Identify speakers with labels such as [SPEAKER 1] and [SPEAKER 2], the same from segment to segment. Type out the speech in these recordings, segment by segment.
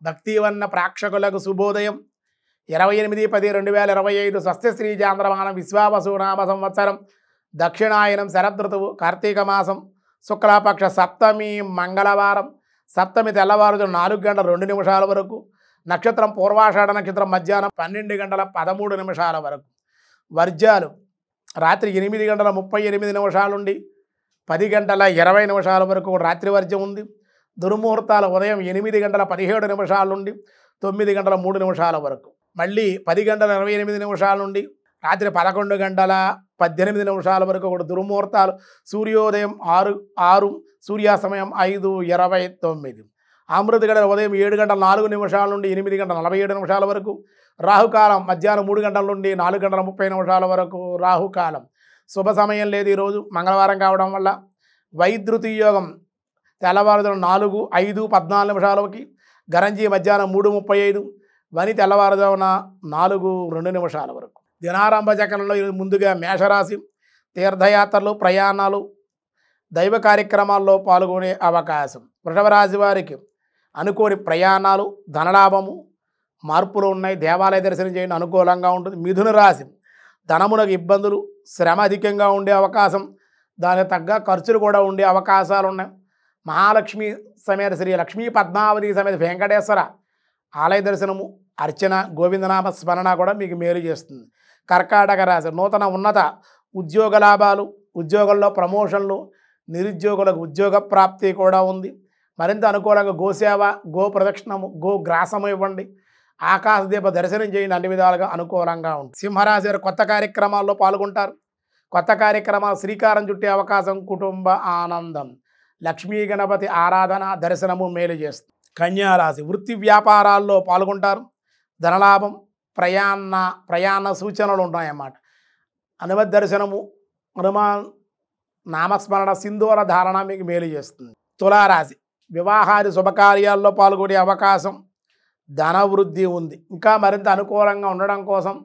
[SPEAKER 1] భక్తివన్న ప్రేక్షకులకు శుభోదయం. 28/10/2025 స్వస్తిశ్రీ చాంద్రమానం విశ్వావసు నామ సంవత్సరం దక్షిణాయనం శరదృతువు కార్తీక మాసం శుక్లపక్ష సప్తమి మంగళవారం. సప్తమి తెల్లవారుజామున 4 గంటల 2 నిమిషాల వరకు. నక్షత్రం పూర్వాషాఢ నక్షత్రం మధ్యాహ్నం 12 గంటల 13 నిమిషాల వరకు. వర్జ్యాలు రాత్రి 8 గంటల 38 నిమిషాల నుండి 10 గంటల 20 నిమిషాల వరకు రాత్రి వర్జ్యం ఉంది. దుర్ముహూర్తాలు ఉదయం 8 గంటల 17 నిమిషాల నుండి 9 గంటల 3 నిమిషాల వరకు. మళ్ళీ 10 గంటల 28 నిమిషాల నుండి రాత్రి 11 గంటల 18 నిమిషాల వరకు కూడా దుర్ముహూర్తాలు. సూర్యోదయం 6 సూర్యాస్తమయం 5:29. అమృత గడియలు ఉదయం 7 గంటల 4 నిమిషాల నుండి 8 గంటల 47 నిమిషాల వరకు. రాహుకాలం మధ్యాహ్నం 3 గంటల నుండి 4 గంటల 30 నిమిషాల వరకు రాహుకాలం. శుభ సమయం లేదు ఈరోజు మంగళవారం కావడం వల్ల. వైద్యుతి యోగం తెల్లవారుజామున 4, 5, 14 నిమిషాలకి. గరంజీ మధ్యాహ్నం 3:35. వని తెల్లవారుజామున 4, 2 నిమిషాల వరకు. దినారంభ చక్రంలో ముందుగా మేషరాశి. తీర్థయాత్రలు, ప్రయాణాలు, దైవ కార్యక్రమాల్లో పాల్గొనే అవకాశం. వృషభ రాశి వారికి అనుకోని ప్రయాణాలు, ధనలాభము, మార్పులు ఉన్నాయి. దేవాలయ దర్శనం చేయడం అనుకూలంగా ఉంటుంది. మిథున రాశి ధనమునకు ఇబ్బందులు, శ్రమ అధికంగా ఉండే అవకాశం, దానికి తగ్గ ఖర్చులు కూడా ఉండే అవకాశాలు ఉన్నాయి. మహాలక్ష్మి సమేత శ్రీ లక్ష్మీ పద్మావతి సమేత వెంకటేశ్వర ఆలయ దర్శనము, అర్చన, గోవిందనామ స్మరణ కూడా మీకు మేలు చేస్తుంది. కర్కాటక రాశి నూతన ఉన్నత ఉద్యోగ లాభాలు, ఉద్యోగంలో ప్రమోషన్లు, నిరుద్యోగులకు ఉద్యోగ ప్రాప్తి కూడా ఉంది. మరింత అనుకూలంగా గోసేవ, గో ప్రదక్షిణము, గో గ్రాసము ఇవ్వండి. ఆకాశదీప దర్శనం చేయండి. అన్ని విధాలుగా అనుకూలంగా ఉంటుంది. సింహరాశి వారు కొత్త కార్యక్రమాల్లో పాల్గొంటారు. కొత్త కార్యక్రమాలు శ్రీకారం చుట్టే అవకాశం. కుటుంబ ఆనందం. లక్ష్మీ గణపతి ఆరాధన, దర్శనము మేలు చేస్తుంది. కన్యారాశి వృత్తి వ్యాపారాల్లో పాల్గొంటారు. ధనలాభం, ప్రయాణ సూచనలు ఉంటాయన్నమాట. హనుమత్ దర్శనము, హనుమాన్ నామస్మరణ, సింధూర ధారణ మీకు మేలు చేస్తుంది. తులారాశి వివాహాది శుభకార్యాల్లో పాల్గొనే అవకాశం. ధనవృద్ధి ఉంది. ఇంకా మరింత అనుకూలంగా ఉండడం కోసం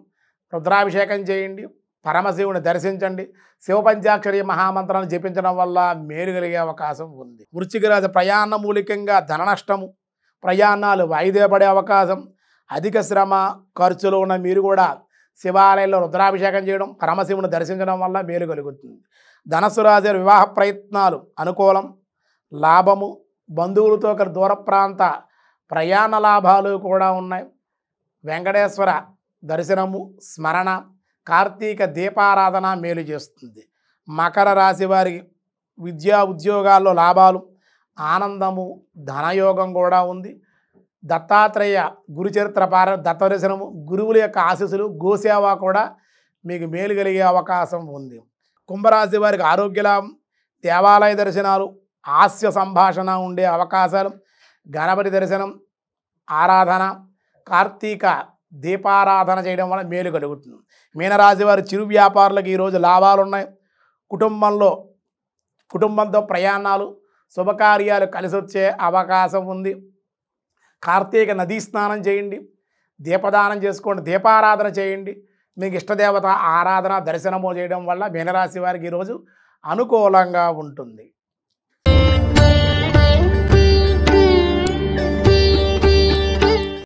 [SPEAKER 1] రుద్రాభిషేకం చేయండి. పరమశివుని దర్శించండి. శివపంచాక్షరి మహామంత్రాన్ని జపించడం వల్ల మేలు కలిగే అవకాశం ఉంది. వృశ్చిక రాశి ప్రయాణ మూలికంగా ధన నష్టము, ప్రయాణాలు వాయిదా పడే అవకాశం. అధిక శ్రమ, ఖర్చులు ఉన్న మీరు కూడా శివాలయంలో రుద్రాభిషేకం చేయడం, పరమశివుని దర్శించడం వల్ల మేలు కలుగుతుంది. ధనస్సు రాశి వివాహ ప్రయత్నాలు అనుకూలం, లాభము, బంధువులతో దూర ప్రాంత ప్రయాణ లాభాలు కూడా ఉన్నాయి. వెంకటేశ్వర దర్శనము, స్మరణ, కార్తీక దీపారాధన మేలు చేస్తుంది. మకర రాశి వారికి విద్యా ఉద్యోగాల్లో లాభాలు, ఆనందము, ధనయోగం కూడా ఉంది. దత్తాత్రేయ గురుచరిత్ర దత్త దర్శనము, గురువుల యొక్క ఆశీస్సులు, గోసేవ కూడా మీకు మేలు కలిగే అవకాశం ఉంది. కుంభరాశి వారికి ఆరోగ్య లాభం, దేవాలయ దర్శనాలు, హాస్య సంభాషణ ఉండే అవకాశాలు. గణపతి దర్శనం, ఆరాధన, కార్తీక దీపారాధన చేయడం వల్ల మేలు కలుగుతుంది. మీనరాశి వారి చిరు వ్యాపారులకు ఈరోజు లాభాలు ఉన్నాయి. కుటుంబంతో ప్రయాణాలు, శుభకార్యాలు కలిసి వచ్చే అవకాశం ఉంది. కార్తీక నదీ స్నానం చేయండి. దీపదానం చేసుకోండి. దీపారాధన చేయండి. మీకు ఇష్టదేవత ఆరాధన, దర్శనము చేయడం వల్ల మీనరాశి వారికి ఈరోజు అనుకూలంగా ఉంటుంది.